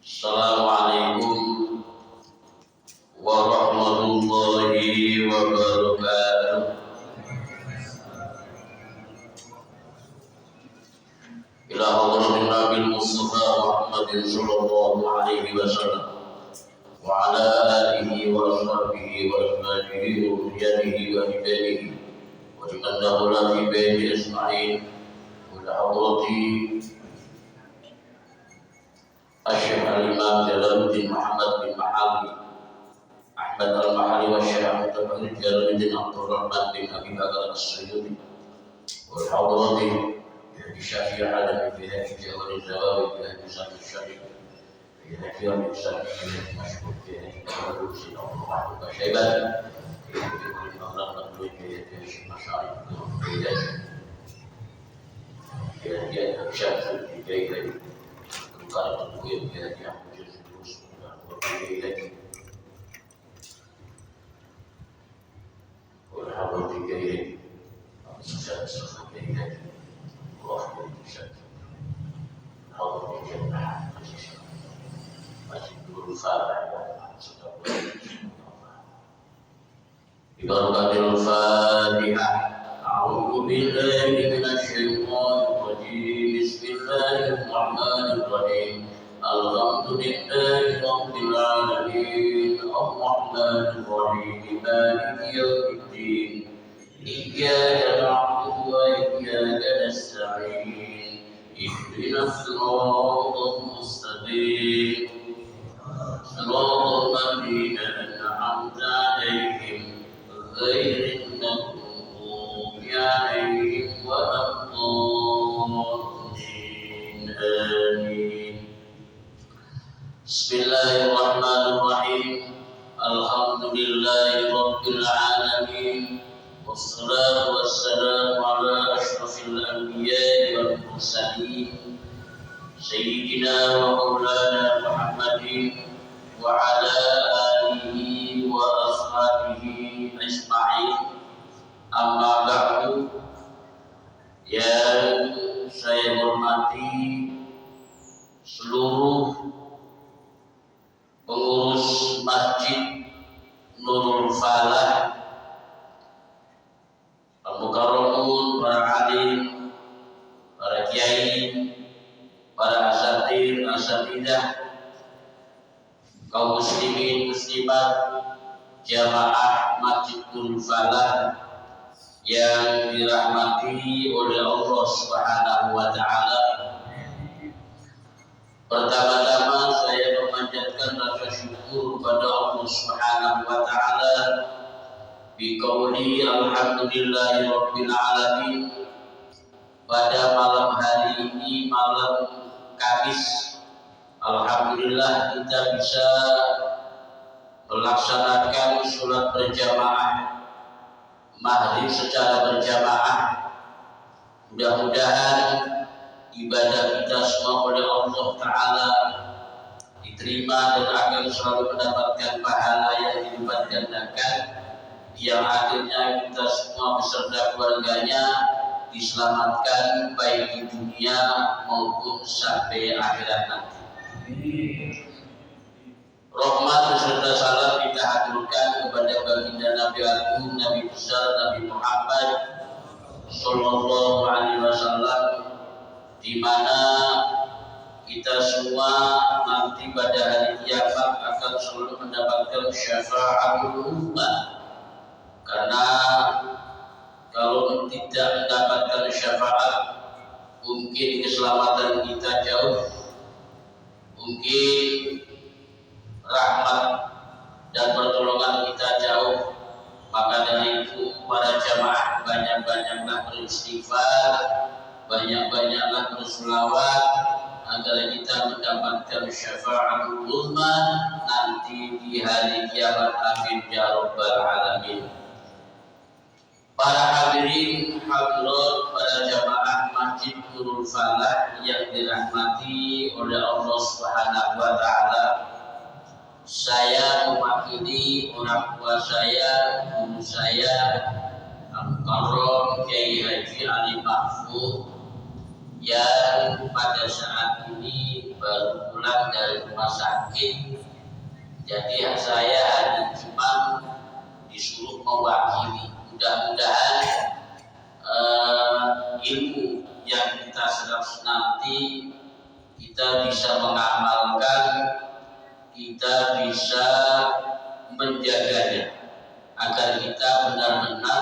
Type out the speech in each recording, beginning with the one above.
Assalamualaikum warahmatullahi wabarakatuh. Ila hadratin Nabil Mustafa Muhammadin sallallahu alaihi wasallam wa ala alihi wa ashabihi wa azwajihi wa dhurriyyatihi wa ibadihi wa liman dakhala fi baiti ajma'in wa ila hadrati Asyik al-Imam Jalaluddin Muhammad bin Mahali Ahmad al-Mahali wa Syekh Abdul Jalaluddin Abdul Rahman bin Abi Bakar as-Sayyidi wal hadrati bi Syafi'i ala bi hadhihi jawari zawawi bi hadhihi sami syarif bi hadhihi al-sami mashhur bi hadhihi al-sin Allah wa syaiban bi kulli mahram wa bi hadhihi masyarif bi hadhihi al-syafi bi hadhihi Kalau gue biar yang terus berbeda lagi, orang berbeda lagi, susah berbeda lagi, Allah berbeda, Allah berbeda masih berusaha sudah berusaha. Ibarat Al-Fatihah. A'udzu billahi minasy syaithanir rajim. Bismillahir rahmanir rahim. Alhamdulillahi rabbil alamin. Ar-rahmanir rahim. Maliki yaumiddin. Iyyaka na'budu wa iyyaka nasta'in. Ihdinas siratal mustaqim. Siratal ladzina an'amta 'alaihim ghairil maghdubi 'alaihim waladdallin. Amin. Bismillahirrahmanirrahim. Alhamdulillahi rabbil alamin. Wassalatu wassalamu ala asyrafil anbiya'i wal mursalin sayyidina wa maulana Muhammadin wa ala alihi wa ashabihi ajma'in. Amma ba'du. Yang saya hormati seluruh pengurus Masjid Nurul Falah, al-mukarramun, para alim, para kiai, para asatidah, kaum muslimin muslimat, jamaah Masjid Nurul Falah yang dirahmati oleh Allah Subhanahu wa taala. Pertama-tama saya memanjatkan rasa syukur kepada Allah Subhanahu wa taala biqauli alhamdulillahi rabbil alamin. Pada malam hari ini, malam Kamis, alhamdulillah kita bisa melaksanakan sholat berjamaah maghrib secara berjamaah. Mudah-mudahan ibadah kita semua oleh Allah Ta'ala diterima dan akan selalu mendapatkan pahala yang dilipat gandakan, yang akhirnya kita semua beserta keluarganya diselamatkan baik di dunia maupun sampai akhirat nanti. Rahmat beserta salam kita haturkan kepada baginda Nabi Agung, Nabi besar Nabi Muhammad sallallahu alaihi wasallam, di mana kita semua nanti pada hari kiamat akan selalu mendapatkan syafaatul ummah. Karena kalau tidak mendapatkan syafaat, mungkin keselamatan kita jauh, mungkin rahmat dan pertolongan kita jauh. Maka dari itu para jamaah banyak-banyaklah beristighfar, banyak-banyaklah berselawat agar kita mendapatkan syafaatul ummah nanti di hari kiamat. Amin ya rabbal alamin. Para hadirin hadirat, para jamaah Masjid Nurul Falah yang dirahmati oleh Allah Subhanahu wa taala. Saya mewakili orang tua saya, guru saya, Al-Mukarram Kiai Haji Ali Mahfud, yang pada saat ini baru pulang dari rumah sakit. Jadi saya hari Jumat disuruh mewakili. Mudah-mudahan ilmu yang kita serap nanti kita bisa mengamalkan, kita bisa menjaganya agar kita benar-benar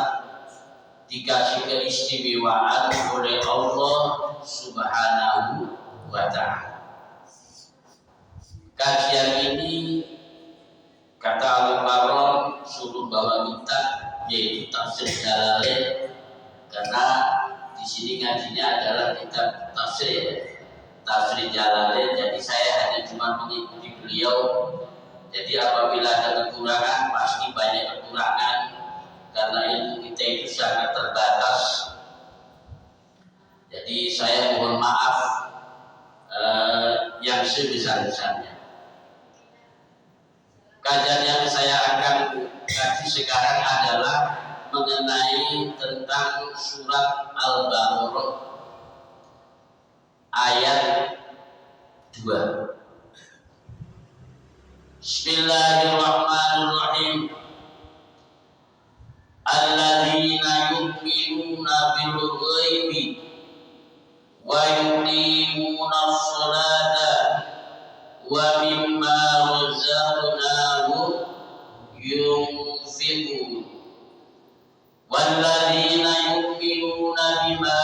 dikasih keistimewaan oleh Allah Subhanahu wa ta'ala. Kajian ini kata Al-Mukarram suruh bawa kita, yaitu tafsir Jalalain, karena di sini ngajinya adalah kitab tafsir Jalalain. Jadi saya hanya cuma mengikuti beliau. Jadi apabila ada kekurangan, pasti banyak kekurangan karena ilmu kita itu sangat terbatas. Jadi saya mohon maaf yang sebesar-besarnya. Kajian yang saya akan kaji sekarang adalah mengenai tentang surat Al-Baqarah ayat 2. Bismillahirrahmanirrahim. Alladzina yu'minuna bil ghaibi wa yuqimuna as-salata wa mimma razaqnahum yunfiqun. Walladzina yu'minuna bima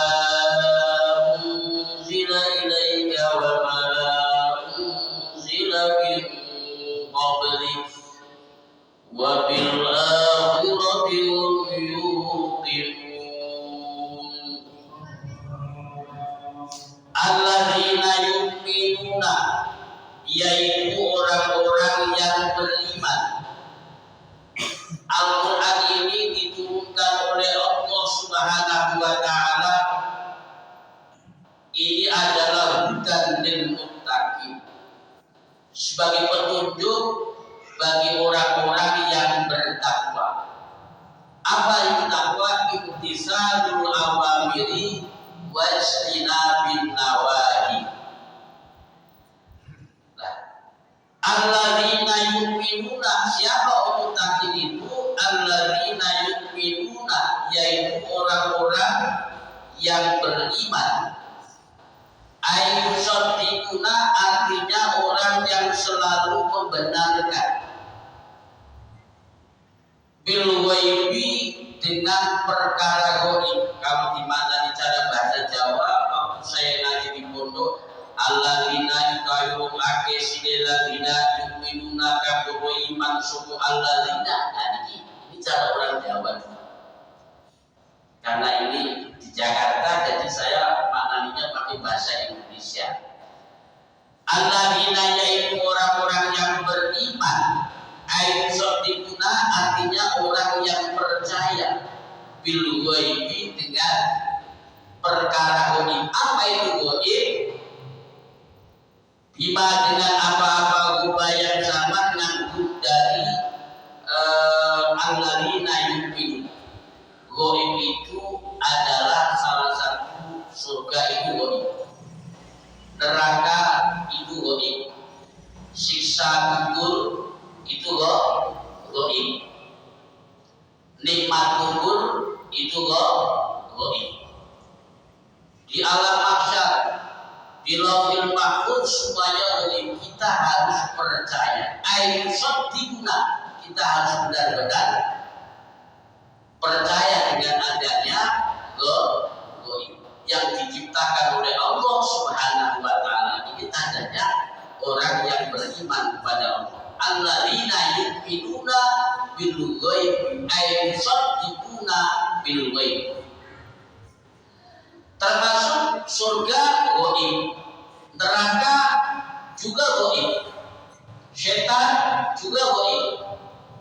unzila ilayka wa ma unzila min qablik wa bil akhirati hum yuqinun. Alladzina yu'minuna, yaitu orang-orang yang beriman. Al-Quran ini diturunkan oleh Allah Subhanahu wa ta'ala. Ini adalah hudan lil muttaqin, sebagai petunjuk bagi orang-orang yang bertakwa. Apa itu takwa? Imtisalul awamiri wajtinabin nawahi. Alladzina yu'minuna, siapa orang muttaqin itu? Alladzina yu'minuna, yaitu orang-orang yang beriman. Ayyusaddiquna, artinya orang yang selalu membenarkan. Bil ghaibi, dengan perkara ghaib. Kalau di mana di cara bahasa Jawa, waktu saya ngaji di pondok, alladzina yuqayyirum akesilaladzina yu'minuna kabur iman suku alladzina. Nah ini cara orang Jawa. Karena ini di Jakarta, jadi saya maknanya pakai bahasa Indonesia. Alladzina, yaitu orang-orang yang beriman. Ayyusaddiquna, artinya orang yang percaya. Bil ghaibi, dengan perkara ghaib. Apa itu ghaib? Bima, dengan apa-apa gubah yang sama dengan dari alladzina yu'minun. Ghaib itu adalah salah satu surga itu ghaib, neraka itu ghaib, siksa kubur itu ghaib, nikmat kubur itu ghaib. Di alam mahsyar, di lauhil mahfuz, semuanya ghaib. Kita harus percaya. Ayyusaddiquna, kita harus benar-benar percaya dengan adanya ghaib yang diciptakan oleh Allah Subhanahu wa ta'ala. Ini tandanya orang yang beriman kepada Allah. Alladzina yu'minuna bil ghaib, ayyusaddiquna bil ghaib. Termasuk surga ghaib, neraka juga ghaib, setan juga ghaib,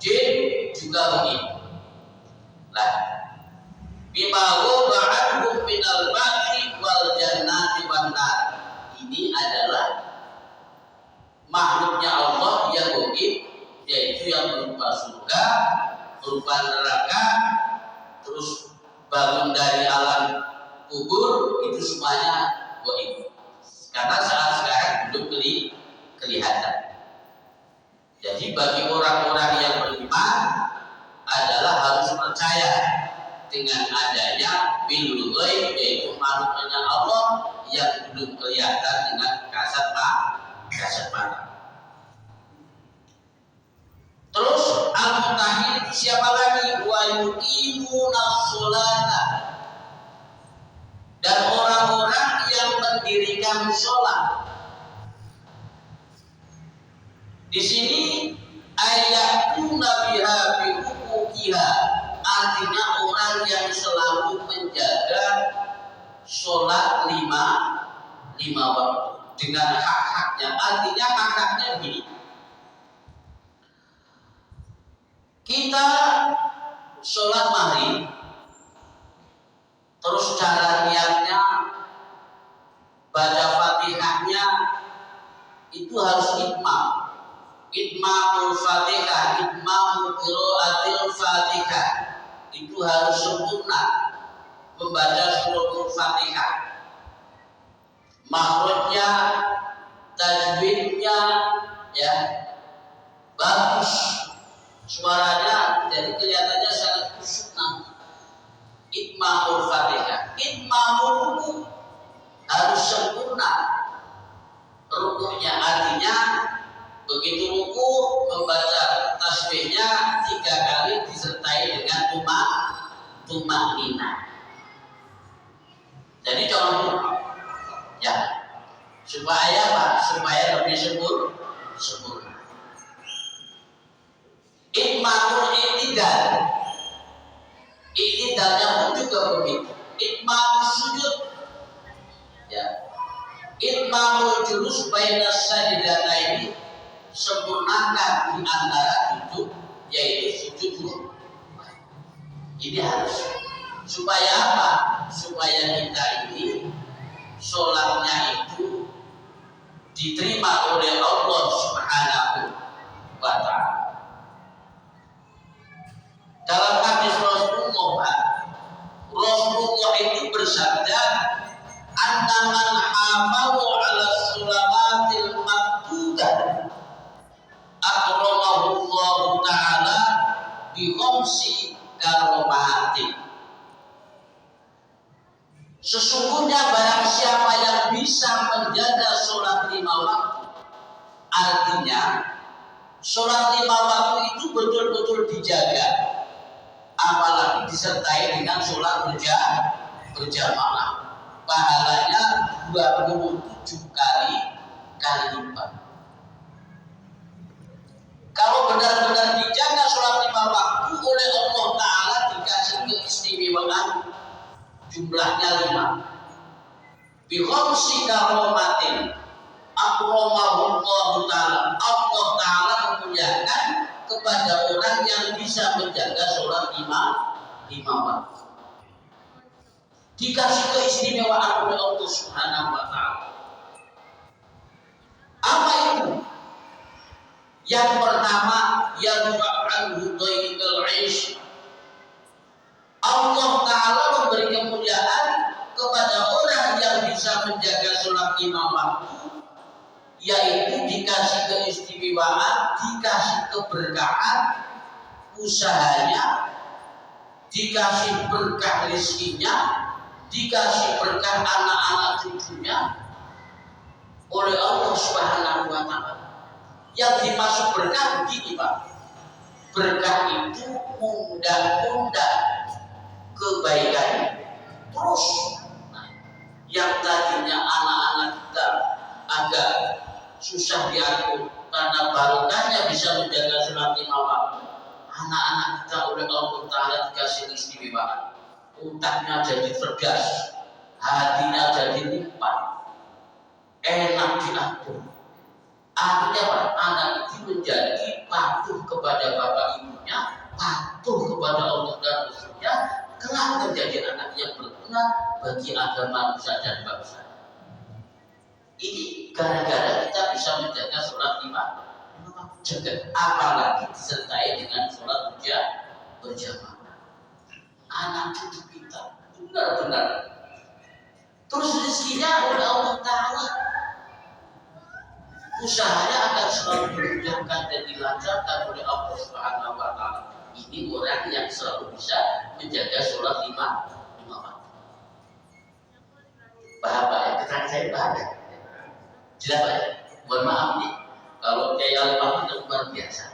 jin juga ghaib. Nah, bima waba'anhum minal ba'ri wal jannati wan nar. Ini adalah makhluknya Allah yang ghaib, yaitu yang berupa surga, berupa neraka, terus bangun dari alam kubur, itu semuanya ghaib. Karena saat sekarang belum kelihatan. Jadi bagi orang-orang yang beriman adalah harus percaya dengan adanya bil ghaib, yaitu makhluknya Allah yang belum kelihatan dengan kasat mata. Terus al-mutahhir itu siapa lagi? Wa yuqimuna sholata, dan orang-orang yang mendirikan sholat. Di sini ayatuna biha bi huquqiha, artinya orang yang selalu menjaga sholat lima waktu dengan hak-haknya. Artinya hak-haknya begini. Kita sholat maghrib, terus cara niatnya, baca fatihahnya itu harus itmamul fatihah, itmamul qiraatil fatihah, itu harus sempurna membaca suratul fatihah, makhrajnya, tajwidnya ya bagus, suaranya jadi kelihatannya sangat khusyuk. Itmamul fatihah, itmamul ruku harus sempurna rukunya, artinya begitu ruku membaca tasbihnya 3 kali disertai dengan tumak-ninah. Jadi contoh ya, supaya apa? Supaya lebih sempurna. Itmamul i'tidalnya pun juga begitu. Itmamul sujud ya, itmamul julus bainas sajdataini, sempurnakan di antara duduk, yaitu sujud dulu. Ini harus, supaya apa? Supaya kita ini sholatnya itu diterima oleh Allah Subhanahu wa ta'ala. Dalam hadis Rasulullah itu bersabda, anna man hafazu ala shulawatil maktudah akramahu Allah ta'ala bi khamsi karomatin. Sesungguhnya barang siapa yang bisa menjaga sholat 5 waktu, artinya sholat 5 waktu itu betul-betul dijaga, apalagi disertai dengan sholat berjamaah, pahalanya 27 kali lipat. Kalau benar-benar dijaga sholat 5 waktu oleh Allah Ta'ala, dikasih keistimewaan jumlahnya 5. Bi khamsi karomatin akromahullahu ta'ala, Allah Ta'ala memuliakan kepada orang yang bisa menjaga sholat 5 waktu. Dikasih keistimewaan oleh Allah Subhanahu wa ta'ala. Apa itu? Yang pertama, yarfa'anhu dhaikal 'aish. Allah Ta'ala memberi kemuliaan kepada orang yang bisa menjaga sholat 5 waktu, yaitu dikasih keistimewaan, dikasih keberkahan usahanya, dikasih berkah rezekinya, dikasih berkah anak-anak cucunya oleh Allah Subhanahu wa ta'ala. Yang dimaksud berkah begini Pak, berkah itu undang-undang kebaikan. Terus yang tadinya anak-anak kita agak susah diatur karena barokahnya bisa menjaga sholat 5 waktu, anak-anak kita oleh Allah Ta'ala dikasih keistimewaan, utaknya jadi cerdas, hatinya jadi lipat, enak diatur. Artinya Pak, anak itu menjadi patuh kepada bapak ibunya, patuh kepada Allah dan Rasulnya, kelak menjadi anak yang berguna bagi agama nusa dan bangsa. Ini gara-gara kita bisa menjaga sholat 5 waktu, apalagi disertai dengan sholat berjamaah. Anak cucu kita benar-benar terus rezekinya oleh Allah Ta'ala. usahanya akan selalu dimudahkan dan dilancarkan oleh Allah Subhanahu wa taala. Ini orang yang selalu bisa menjaga sholat lima waktu. Paham Pak ya? Keterangan saya paham ya? Jelas Pak ya? Mohon maaf nih, kalau Kiai Al-Fahmi itu luar biasa.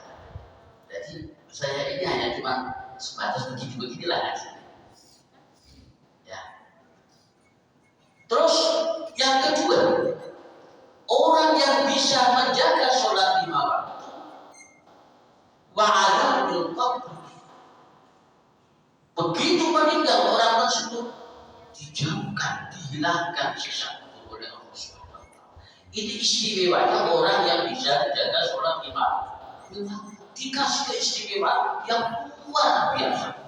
Jadi saya ini hanya cuma sebatas begini-beginilah hasilnya. Ya. Terus yang kedua, orang yang bisa menjaga sholat lima waktu wa'adul qabr, begitu meninggal orang tersebut dijauhkan, dihilangkan siksa oleh Allah Subhanahu wa taala. Ini istimewanya orang yang bisa menjaga sholat lima waktu, dikasih keistimewaan yang luar biasa.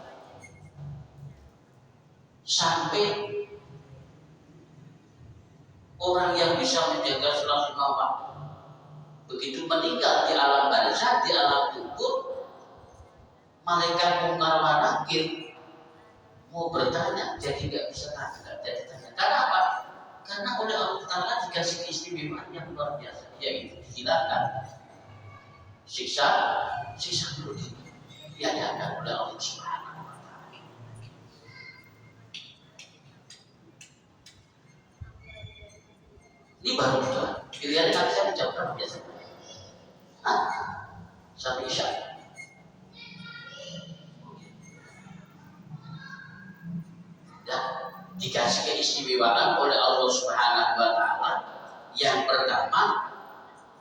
Sampai orang yang bisa menjaga sholat lima waktu begitu meninggal di alam barzakh, di alam kubur, malaikat mungkar wa nakir mau bertanya jadi nggak bisa jadi tanya. Karena apa? Karena oleh Allah Taala dikasih keistimewaan yang luar biasa, yaitu dihilangkan siksa dulu diadakan oleh Allah Subhanahu wa taala. Ini baru juga pilihan nanti saya menjawab biasa. Sampai isya. Dan dikasih keistimewaan oleh Allah Subhanahu wa taala. Yang pertama,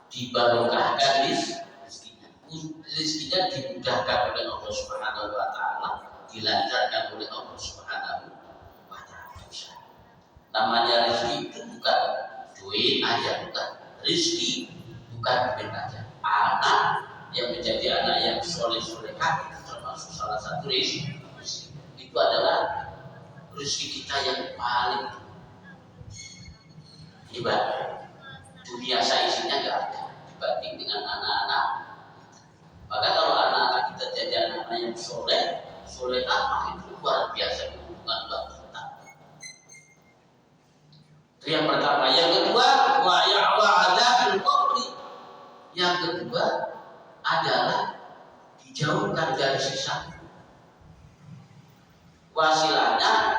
dibarokahkan rezekinya dimudahkan oleh Allah Subhanahu wa taala, dilancarkan oleh Allah Subhanahu wa taala. Namanya rezeki itu bukan duit aja, bukan. Rezeki bukan duit aja. Anak yang menjadi anak yang soleh-solehah itu termasuk salah satu rezeki. Itu adalah rezeki kita yang paling ibadah. Dunia isinya nggak ada dibanding dengan anak-anak. Maka kalau anak-anak kita jadi anak-anak yang solehah itu luar biasa hubungan kita. Itu yang pertama. Yang kedua, wa'adzabil qabri. Yang kedua adalah dijauhkan dari siksa. Wasilahnya,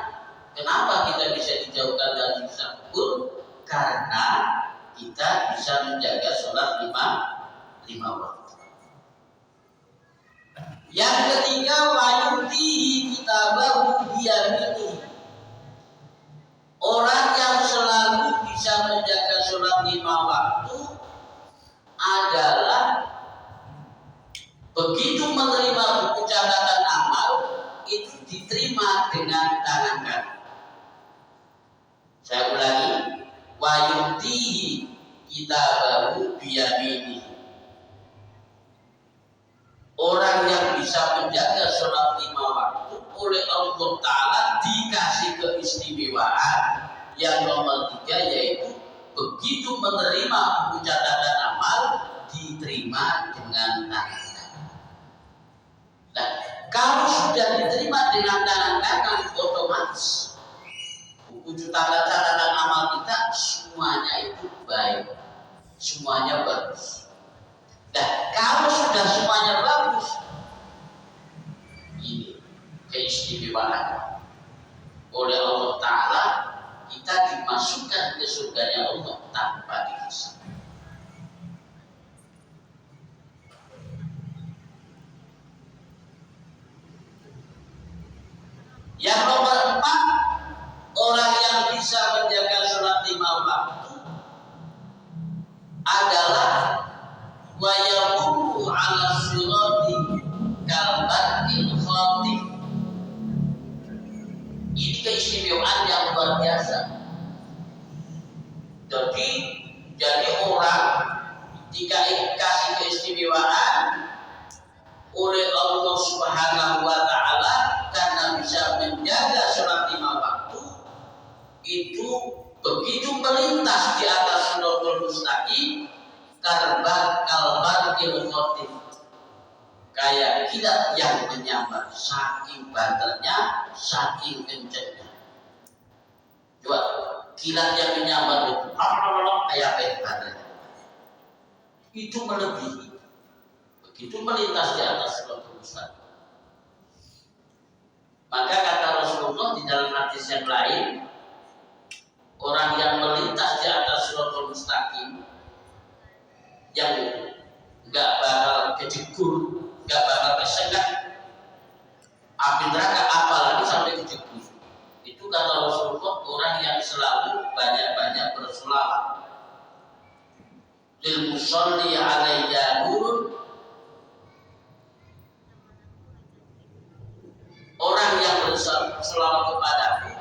kenapa kita bisa dijauhkan dari siksa kubur? Karena kita bisa menjaga sholat lima waktu. Yang ketiga, wayutihi kitabahu biyaminihi. Orang yang selalu bisa menjaga sholat lima waktu adalah begitu menerima buku catatan amal itu diterima dengan tangan kanan. Saya ulangi, wa yutihi kitabahu biyaminihi. Orang yang bisa menjaga sholat lima waktu oleh Allah Ta'ala dikasih keistimewaan yang nomor 3, yaitu begitu menerima buku catatan amal diterima dengan tangan kanan. Nah, kalau sudah diterima dengan tangan kanan, otomatis buku catatan amal kita semuanya itu baik, semuanya bagus. Nah, kalau sudah semuanya bagus, ini keistimewaan oleh Allah Ta'ala, kita dimasukkan ke surganya Allah tanpa dihisab. Yang nomor 4, orang yang bisa menjaga sholat lima waktu adalah wa yaqulu ala sirati kalbatil khatib. Ini keistimewaan yang luar biasa. Jadi orang jika dikasih keistimewaan oleh Allah Subhanahu wa Ta'ala karena bisa menjaga sholat lima waktu, itu begitu melintas di atas siratal mustaqim kalbatil khatib, kayak kilat yang menyambar, saking banternya, saking kencangnya. Coba kilat yang menyambar itu kayak apa banternya? itu melebihi. Begitu melintas di atas siratal mustaqim. Maka kata Rasulullah di dalam hadis yang lain, orang yang melintas di atas siratal mustaqim yang nggak bakal kejegur, nggak bakal kesengat api neraka, apalagi sampai kejegur. Itu kata Rasulullah orang yang selalu banyak-banyak berselawat. Lil musalli alayya nurun, orang yang berselawat kepadaku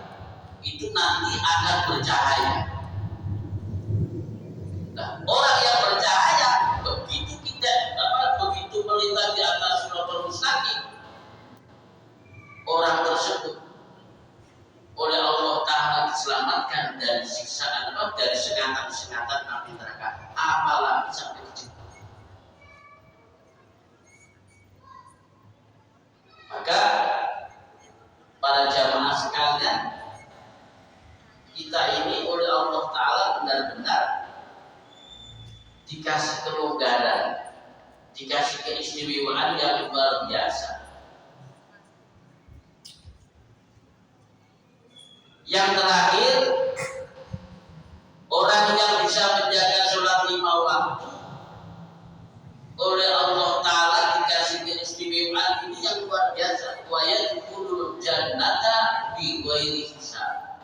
itu nanti akan bercahaya. Nah, orang yang bercahaya begitu melintas di atas siratal mustaqim, orang tersebut oleh Allah Ta'ala diselamatkan dari siksaan, dari sengatan-sengatan api neraka, apalagi sampai kejenuhan. Maka para jamaah sekalian, kita ini oleh Allah Ta'ala benar-benar dikasih kelonggaran, dikasih keistimewaan yang luar biasa. Yang terakhir, orang yang bisa menjaga sholat 5 waktu oleh Allah Ta'ala dikasih keistimewaan ini yang luar biasa. Wa yadkhulul jannata bi ghairi hisab,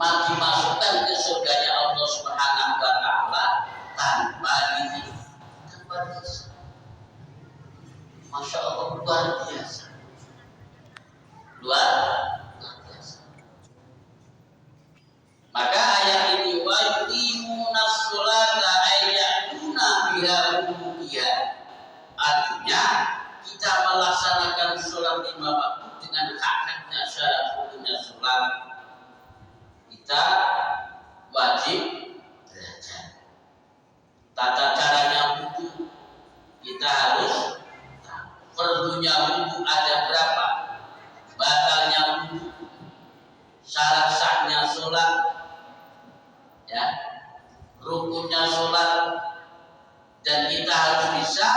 dimasukkan ke surganya Allah Subhanahu wa Ta'ala tanpa dihisab. Masya Allah, luar biasa. Luar biasa. Maka ayat ini wa yuqimuna sholata ayyatuna biha rububiyyah. Artinya kita melaksanakan sholat 5 waktu dengan hak-haknya, syarat hukumnya sholat. Kita wajib belajar. Tata caranya wudu kita harus tahu. Fardunya wudu ada berapa? Batalnya wudu, syarat sahnya sholat, ya, rukunnya sholat, dan kita harus bisa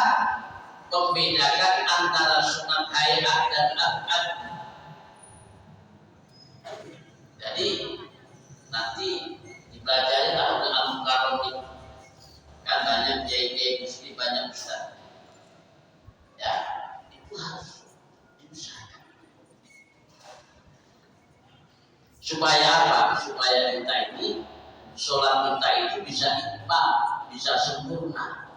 membedakan antara sunat hayat dan abad. Jadi nanti dipelajari tahun al-mukarram ini, kan banyak kiai-kiai mesti banyak ustaz, ya, itu harus diusahakan. Supaya apa? Supaya kita ini, sholat kita itu bisa imbang, bisa sempurna.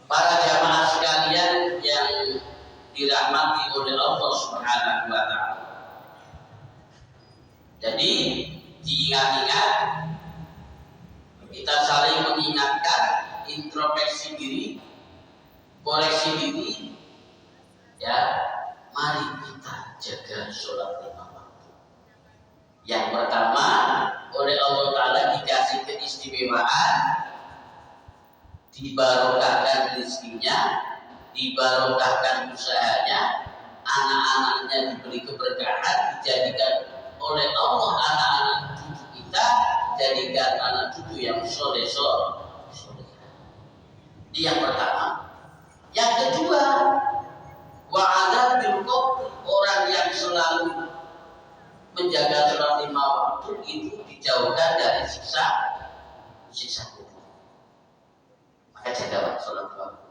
Para jamaah sekalian yang dirahmati oleh Allah Subhanahu wa Ta'ala. Jadi diingat-ingat, kita saling mengingatkan, introspeksi diri, koreksi diri, ya. Mari kita jaga sholat 5 waktu. Yang pertama, oleh Allah Ta'ala dikasih keistimewaan, dibarokahkan rezekinya, dibarokahkan usahanya, anak-anaknya diberi keberkahan, dijadikan oleh Allah anak-anak cucu kita, jadikan anak cucu yang soleh-soleh. Ini yang pertama. Yang kedua, wa'adab bil qabr, orang yang selalu menjaga sholat 5 waktu itu dijauhkan dari siksa kubur. Maka jaga sholat 5 waktu.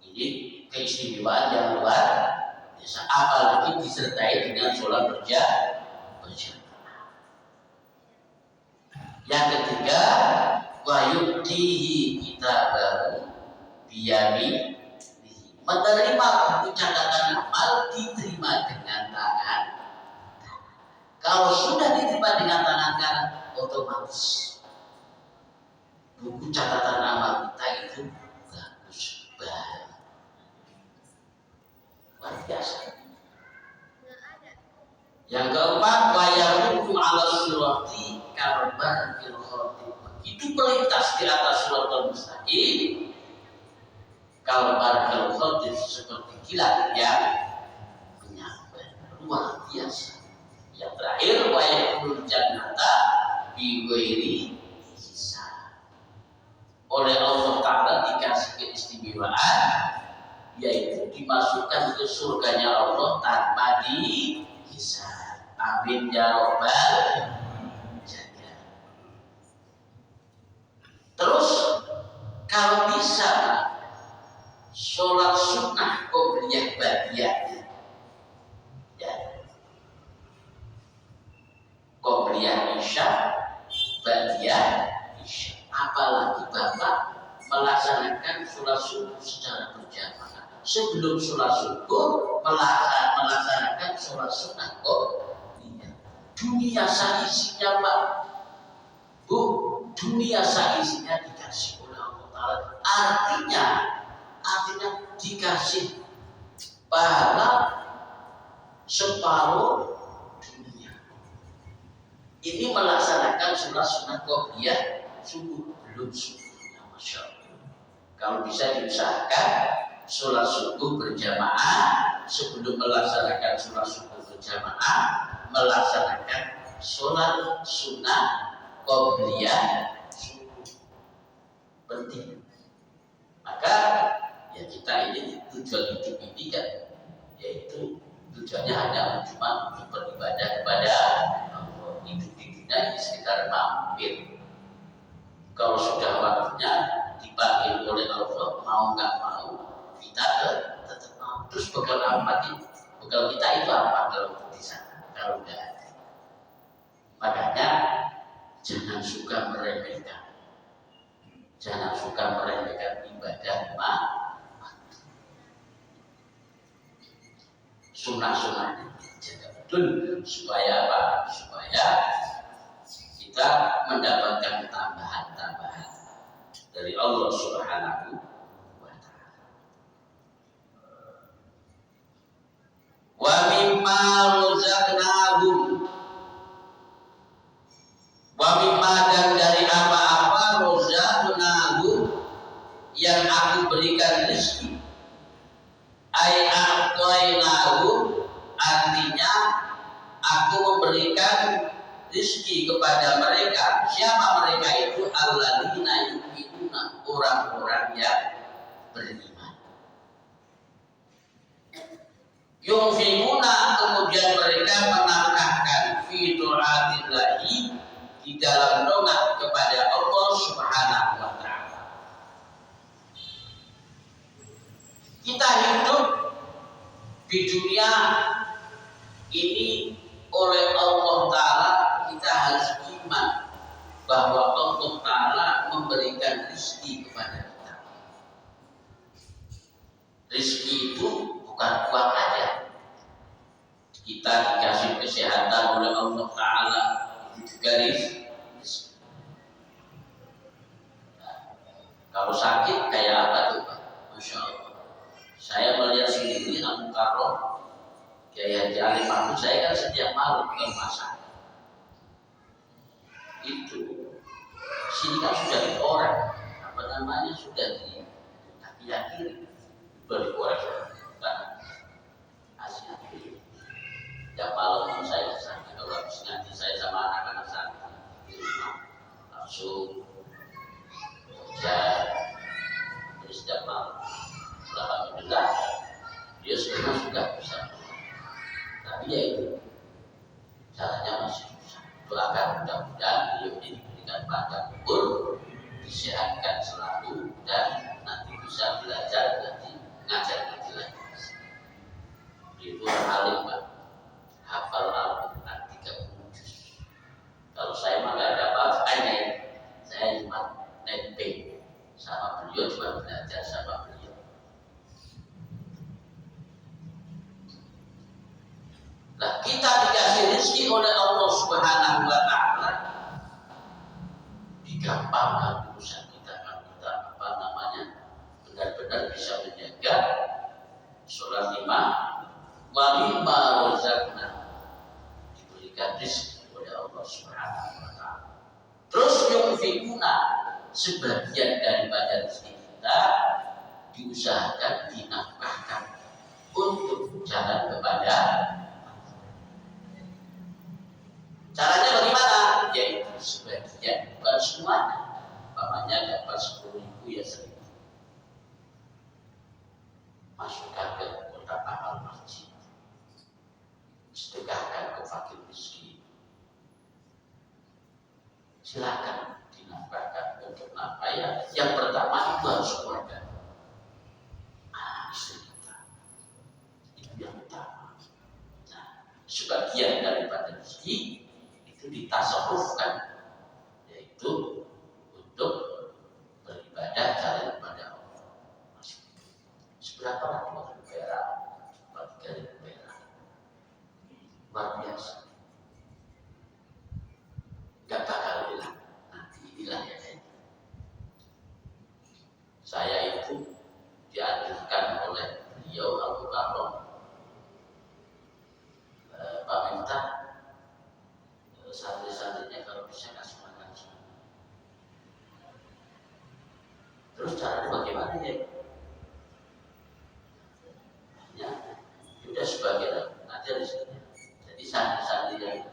Ini keistimewaan yang luar biasa, apalagi disertai dengan sholat berjamaah. Yang ketiga, wa yu'tihi kitabahu biyami, menerima buku catatan amal diterima dengan tangan. Kalau sudah diterima dengan tangan kanan, otomatis buku catatan amal kita itu bagus banget, luar biasa. Yang keempat, bayarukum ala surati karban fil khotib. Itu melintas di atas siratal mustaqim. Karban fil khotib seperti kilat yang menyambar, luar biasa. Yang biwiri hisab. Oleh Allah Ta'ala dikasih keistimewaan, yaitu dimasukkan ke surganya Allah tanpa dihisab. Amin ya Rabbal jaga. Terus kalau bisa sholat sunnah qobliyah ba'diyah, ya, qobliyah isya, ba'diyah isya. Apalagi Bapak melaksanakan sholat subuh secara berjamaah. Sebelum sholat subuh melaksanakan sholat sunnah qobliyah. Dunia saisinya Pak, Bu, dunia saisinya dikasih oleh Allah Ta'ala. Artinya dikasih pahala separuh dunia. Ini melaksanakan sholat sunnah qobliyah subuh, belum subuhnya, Masya Allah. Kalau bisa diusahakan sholat subuh berjamaah, sebelum melaksanakan sholat subuh berjamaah, melaksanakan sholat sunnah qobliyah subuh. Penting. Maka ya kita ini tujuan hidup ini kan, yaitu tujuannya hanya cuma untuk beribadah kepada Allah. Hidup di dunia ini sekitar mampir. Kalau sudah waktunya dipanggil oleh Allah, mau nggak mau kita tetap mau. Terus bekal apa itu? Bekal kita itu apa kalau di sana? Kalau nggak ada, makanya jangan suka meremehkan. Jangan suka meremehkan ibadah sunnah-sunnah jaga betul supaya apa? Supaya kita mendapatkan tambahan-tambahan dari Allah Subhanahu wa Ta'ala. Wa mimma razaqnahum, wa mimma, dan dari apa-apa razaqnahum yang aku berikan rezeki. Ai a'tainahu, artinya aku memberikan rezeki kepada mereka. Siapa mereka itu? Alladzina yu'minuna, orang-orang yang beriman. Yunfiquna, kemudian mereka menafkahkan fi ta'atillahi, di dalam doa kepada Allah Subhanahu wa Ta'ala. Kita hidup di dunia ini oleh Allah Ta'ala, kita harus iman bahwa Allah Ta'ala memberikan rezeki kepada kita. Rezeki itu bukan uang aja. Kita dikasih kesehatan oleh Allah Ta'ala, itu juga rezeki. Kalau sakit kayak apa tuh Pak? Masya Allah. Saya melihat sendiri Abu Karom, Kiai Haji Ali Mahmud, saya kan setiap malam ke rumah sakit. Itu sini kan sudah dikorek, apa namanya, sudah di kaki kiri, sudah dikorek kan hasilnya. Tiap malam saya sakit, kalau habis ngaji saya sama anak-anak sakit di rumah langsung kerja. Terus setiap malam, alhamdulillah dia sudah bisa. Tapi ya itu caranya masih susah. Doakan mudah-mudahan beliau ini diberikan panjang umur, disehatkan selalu, dan nanti bisa belajar ngaji, ngajar ngaji lagi. Itu alim Pak, hafal Al-Quran 30 juz. Kalau saya mah nggak ada apa-apanya, saya cuma nempel sama beliau, cuma belajar sama beliau. Nah, kita dikasih rezeki oleh Allah Subhanahu wa Ta'ala, digampangkan urusan kita, kan kita apa namanya benar-benar bisa menjaga sholat lima, wa mimma razaqna, diberikan rezeki oleh Allah Subhanahu wa Ta'ala. Terus yunfiquna, sebagian daripada rezeki kita diusahakan, dinafkahkan untuk jalan kepada. Caranya bagaimana? Yaitu sebagian bukan semuanya. Umpamanya dapat 10.000 ya 1.000. Masukkan ke kotak amal masjid, sedekahkan ke fakir miskin. Silakan dinafkahkan untuk apa ya? Yang pertama itu harus keluarga, anak istri kita, itu yang utama. Nah, sebagian daripada rezeki itu ditasawufkan, yaitu untuk beribadah jalan kepada Allah. Seberapa lah 2.000 perak, 3.000 perak, luar biasa. Gak bakal hilang. Nanti hilang ya kan. Saya itu dianjurkan oleh beliau Abu Bakar, Pak minta santri-santrinya kalau bisa kasih makan. Terus caranya bagaimana ya? Ya, sudah sebagian ada di sini. Jadi santri-santri yang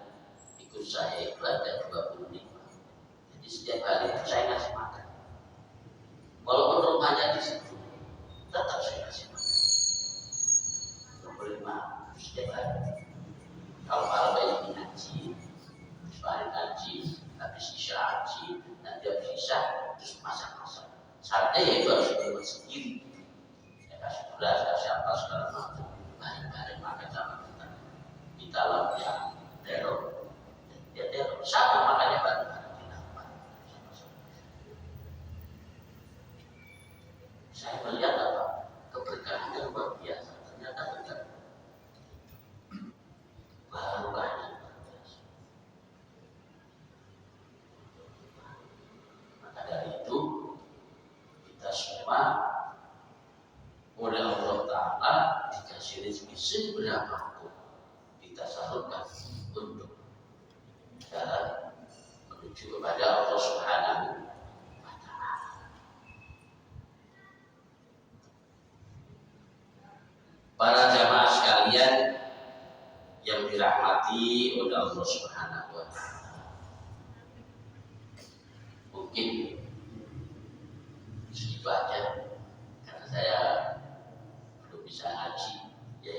ikut saya itu ada 25. Jadi setiap hari itu saya ngasih makan. Walaupun rumahnya di situ, tetap saya kasih makan. 25 setiap hari. Kalau yang ngaji, hari ngaji, habis isya ngaji, nanti habis isya terus masak-masak. Saatnya ya itu harus dibuat sendiri. Ya kasih beras, kasih apa segala macam. Bareng-bareng makan sama kita. Kita lakukan yang teror. Ya teror. Satu makannya bareng-bareng. Saya melihat apa? Keberkahannya luar biasa. Ternyata benar. Barokahnya luar biasa. Maka dari itu kita semua oleh Allah Ta'ala dikasih rezeki seberapapun kita salurkan untuk jalan menuju kepada Allah Subhanahu wa Ta'ala. Para jamaah sekalian yang dirahmati oleh Allah Subhanahu wa Ta'ala, mungkin segitu aja karena saya belum bisa ngaji, ya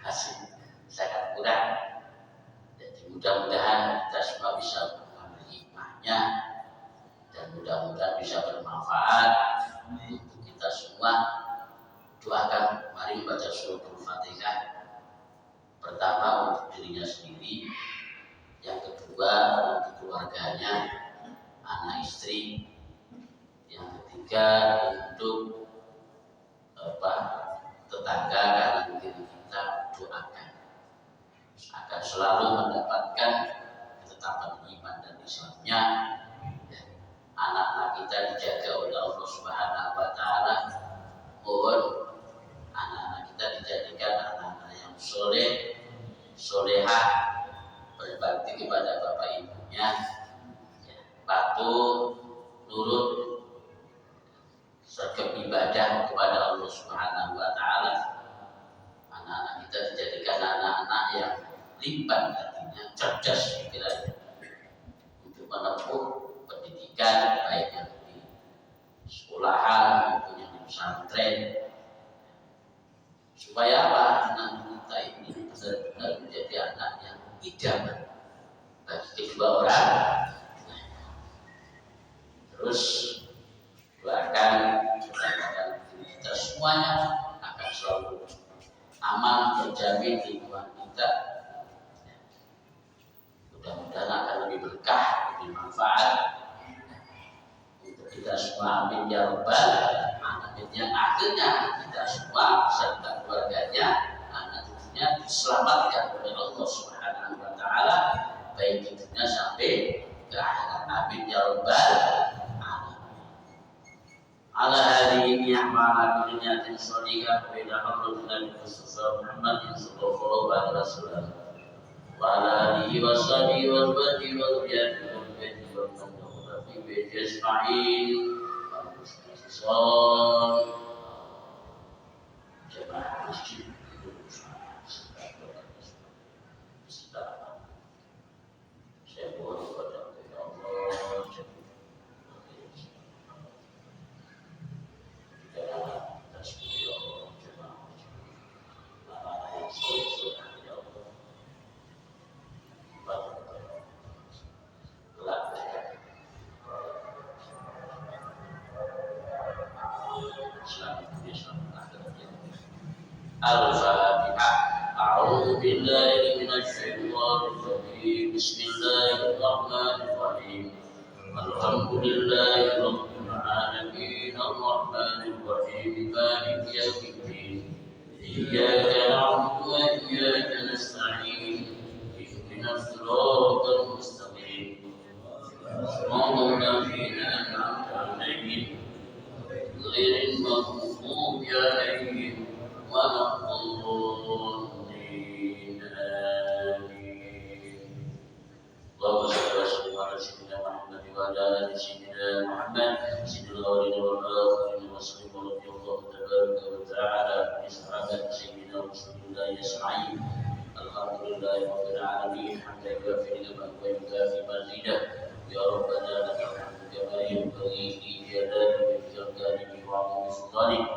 masih sangat kurang. Jadi mudah-mudahan kita semua bisa mengambil hikmahnya dan mudah-mudahan bisa bermanfaat untuk kita semua. Doakan, mari baca suratul Fatihah. Pertama untuk dirinya sendiri, yang kedua untuk keluarganya, anak istri, yang ketiga untuk tetangga kanan kiri kita. Doakan agar selalu mendapatkan ketetapan iman dan Islamnya. Anak-anak kita dijaga oleh Allah Subhanahu wa Ta'ala. Mohon anak-anak kita dijadikan anak-anak yang soleh, solehah, berbakti kepada bapak ibunya, patuh, nurut, serta ibadah kepada Allah Subhanahu wa Ta'ala. Anak-anak kita dijadikan anak-anak yang limpan hatinya, cerdas pikirannya untuk menempuh pendidikan baik yang di sekolahan maupun yang di pesantren, supaya apa? Anak kita ini benar-benar menjadi anak yang idaman bagi kedua orang. Terus doakan kita semuanya akan selalu aman, terjamin lingkungan kita. Mudah-mudahan akan lebih berkah, lebih manfaat untuk kita semua. Amin ya rabbal alamin. Yang akhirnya kita semua serta keluarganya, anak cucunya diselamatkan oleh Allah Subhanahu wa Ta'ala baik di dunia sampai ke akhirat. Amin ya rabbal alamin. Ala hadhihi ni'mah kulliyatin sholihah wa ila hadratil Mustafa Muhammad sallallahu alaihi wasallam wa ala alihi wa sahbihi wa azwajihi wa dhurriyyatihi wa baitihi wa man tabi'ahum bi ihsan jemaah masjid saya mohon kepada Allah الفاتحة. أعوذ بالله من الشيطان الرجيم. بسم الله الرحمن الرحيم. الحمد لله رب العالمين الرحمن الرحيم مالك يوم الدين. إياك نعبد وإياك نستعين. اهدنا الصراط المستقيم صراط الذين أنعمت عليهم غير المغضوب عليهم ولا الضالين. آمين. اللهم صل وسلم على سيدنا محمد وعلى آل سيدنا محمد سيد الأولين والآخرين وسلم رضي الله تبارك وتعالى عن صحابة سيدنا رسول الله أجمعين. الحمد لله رب العالمين حتى يكافئ لمن ويكافئ مزيده. يا ربنا لك الحمد كما ينبغي لجلال وجهك وعظيم سلطانك.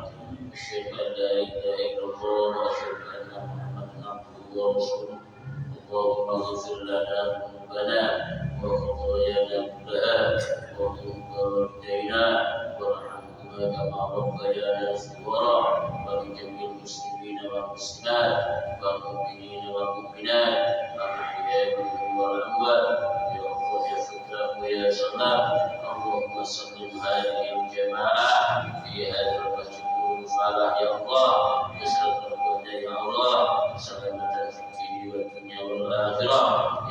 أشهد أن لا إله إلا الله وأشهد أن محمدا عبده ورسوله. اللهم اغفر لنا ذنوبنا وخطايانا كلها واغفر والدينا وارحمهما كما ربيانا صغارا ولجميع المسلمين والمسلمات والمؤمنين والمؤمنات الأحياء منهم والأموات يا الله يا فتاح ويا سلام. اللهم سلم هذه الجماعة في هذا المسجد المفعل يا الله بسلامة يا الله سلامة في الدين والدنيا والآخرة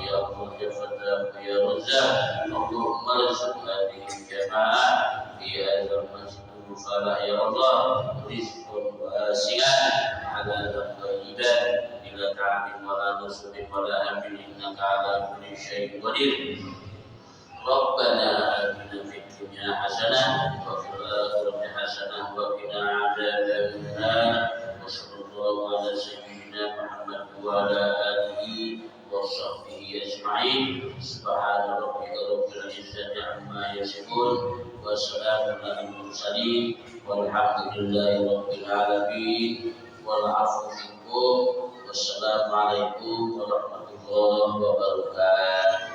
يا الله يا فتاح ويا رزاق. اللهم ارزق هذه الجماعة في هذا المسجد المفعل يا الله رزقا واسعا حلالا طيبا بلا تعب ولا نصب ولا هم إنك على كل شيء قدير. ربنا آتنا في الدنيا حسنة وفي الآخرة حسنة وقنا عذاب النار. وصلى الله على سيدنا محمد وعلى آله وصحبه أجمعين. سبحان ربك رب العزة عما يصفون وسلام على المرسلين والحمد لله رب العالمين والعفو منكم. والسلام عليكم ورحمة الله وبركاته.